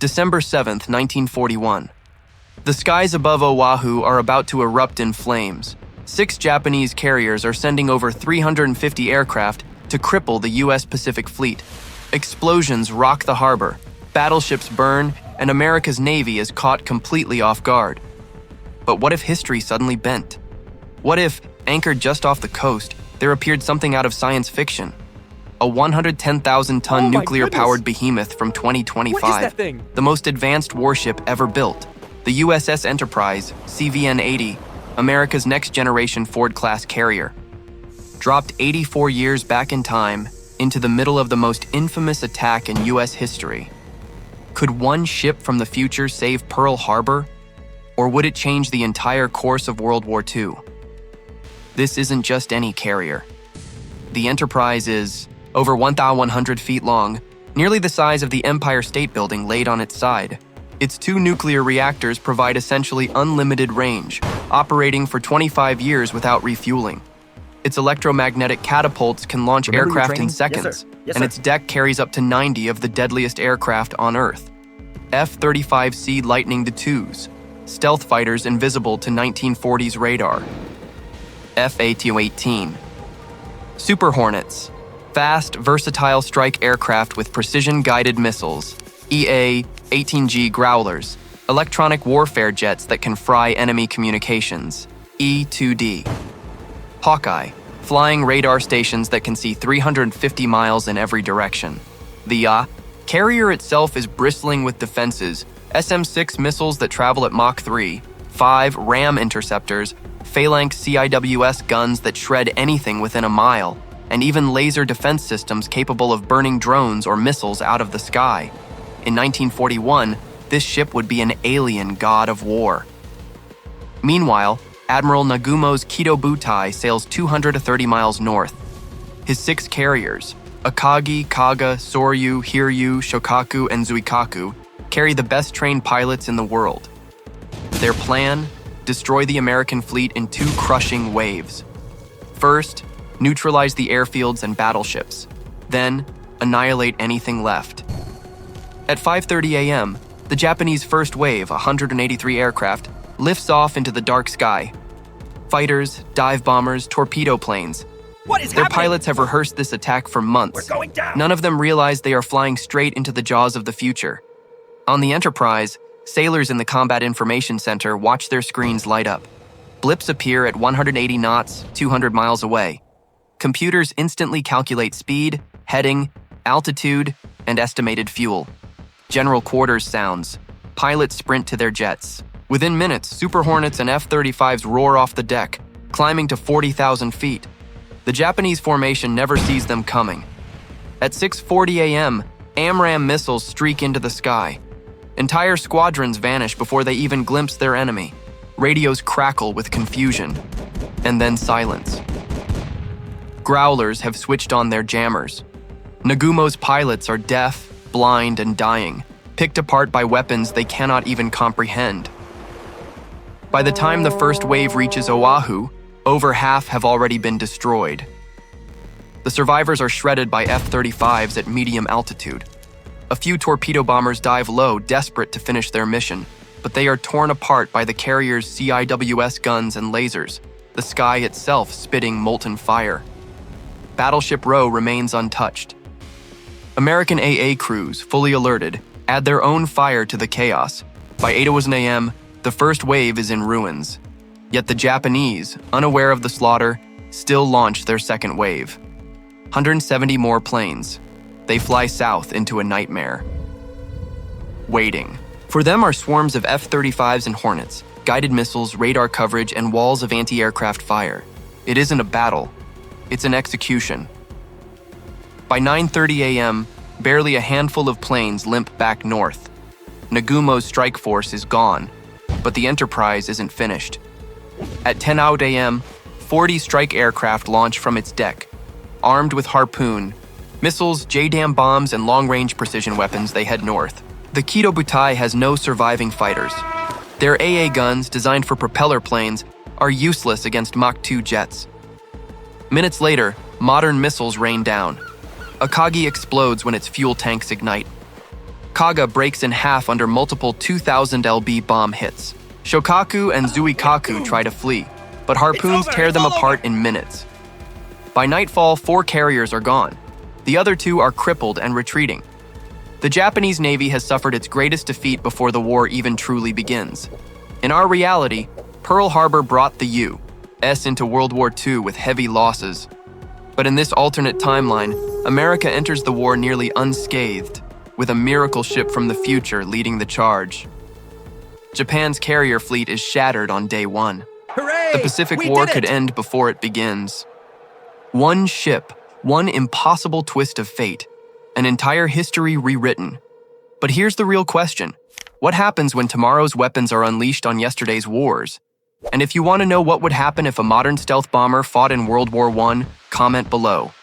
December 7th, 1941. The skies above Oahu are about to erupt in flames. 6 Japanese carriers are sending over 350 aircraft to cripple the U.S. Pacific Fleet. Explosions rock the harbor, battleships burn, and America's Navy is caught completely off guard. But what if history suddenly bent? What if, anchored just off the coast, there appeared something out of science fiction? A 110,000-ton nuclear-powered behemoth from 2025, What is that thing? the most advanced warship ever built. The USS Enterprise, CVN-80, America's next-generation Ford-class carrier. Dropped 84 years back in time into the middle of the most infamous attack in U.S. history. Could one ship from the future save Pearl Harbor? Or would it change the entire course of World War II? This isn't just any carrier. The Enterprise is over 1,100 feet long, nearly the size of the Empire State Building laid on its side. Its 2 nuclear reactors provide essentially unlimited range, operating for 25 years without refueling. Its electromagnetic catapults can launch aircraft in seconds, and its deck carries up to 90 of the deadliest aircraft on Earth. F-35C Lightning IIs, stealth fighters invisible to 1940s radar. F-A-218. Super Hornets, fast, versatile strike aircraft with precision-guided missiles. EA-18G Growlers, electronic warfare jets that can fry enemy communications. E-2D. Hawkeye, flying radar stations that can see 350 miles in every direction. The carrier itself is bristling with defenses, SM-6 missiles that travel at Mach 3, 5 RAM interceptors, phalanx CIWS guns that shred anything within a mile, and even laser defense systems capable of burning drones or missiles out of the sky. In 1941, this ship would be an alien god of war. Meanwhile, Admiral Nagumo's Kido Butai sails 230 miles north. His 6 carriers, Akagi, Kaga, Soryu, Hiryu, Shokaku, and Zuikaku, carry the best-trained pilots in the world. Their plan? Destroy the American fleet in 2 crushing waves. First, neutralize the airfields and battleships. Then, annihilate anything left. At 5:30 a.m., the Japanese first wave, 183 aircraft, lifts off into the dark sky. Fighters, dive bombers, torpedo planes. What is Their happening? pilots have rehearsed this attack for months. We're going down. None of them realize they are flying straight into the jaws of the future. On the Enterprise, sailors in the Combat Information Center watch their screens light up. Blips appear at 180 knots, 200 miles away. Computers instantly calculate speed, heading, altitude, and estimated fuel. General quarters sounds. Pilots sprint to their jets. Within minutes, Super Hornets and F-35s roar off the deck, climbing to 40,000 feet. The Japanese formation never sees them coming. At 6:40 a.m., AMRAAM missiles streak into the sky. Entire squadrons vanish before they even glimpse their enemy. Radios crackle with confusion. And then silence. Growlers have switched on their jammers. Nagumo's pilots are deaf, blind, and dying, picked apart by weapons they cannot even comprehend. By the time the first wave reaches Oahu, over half have already been destroyed. The survivors are shredded by F-35s at medium altitude. A few torpedo bombers dive low, desperate to finish their mission, but they are torn apart by the carrier's CIWS guns and lasers, the sky itself spitting molten fire. Battleship Row remains untouched. American AA crews, fully alerted, add their own fire to the chaos. By 8:00 a.m., the first wave is in ruins. Yet the Japanese, unaware of the slaughter, still launch their second wave. 170 more planes. They fly south into a nightmare. Waiting. For them are swarms of F-35s and Hornets, guided missiles, radar coverage, and walls of anti-aircraft fire. It isn't a battle. It's an execution. By 9:30 a.m., barely a handful of planes limp back north. Nagumo's strike force is gone, but the Enterprise isn't finished. At 10:00 a.m., 40 strike aircraft launch from its deck. Armed with Harpoon, missiles, JDAM bombs, and long-range precision weapons, they head north. The Kido Butai has no surviving fighters. Their AA guns, designed for propeller planes, are useless against Mach 2 jets. Minutes later, modern missiles rain down. Akagi explodes when its fuel tanks ignite. Kaga breaks in half under multiple 2,000 lb bomb hits. Shokaku and Zuikaku try to flee, but harpoons tear them apart in minutes. By nightfall, 4 carriers are gone. The other 2 are crippled and retreating. The Japanese Navy has suffered its greatest defeat before the war even truly begins. In our reality, Pearl Harbor brought the U.S. into World War II with heavy losses. But in this alternate timeline, America enters the war nearly unscathed, with a miracle ship from the future leading the charge. Japan's carrier fleet is shattered on day 1. Hooray! The Pacific War could end before it begins. One ship, one impossible twist of fate, an entire history rewritten. But here's the real question. What happens when tomorrow's weapons are unleashed on yesterday's wars? And if you want to know what would happen if a modern stealth bomber fought in World War I, comment below.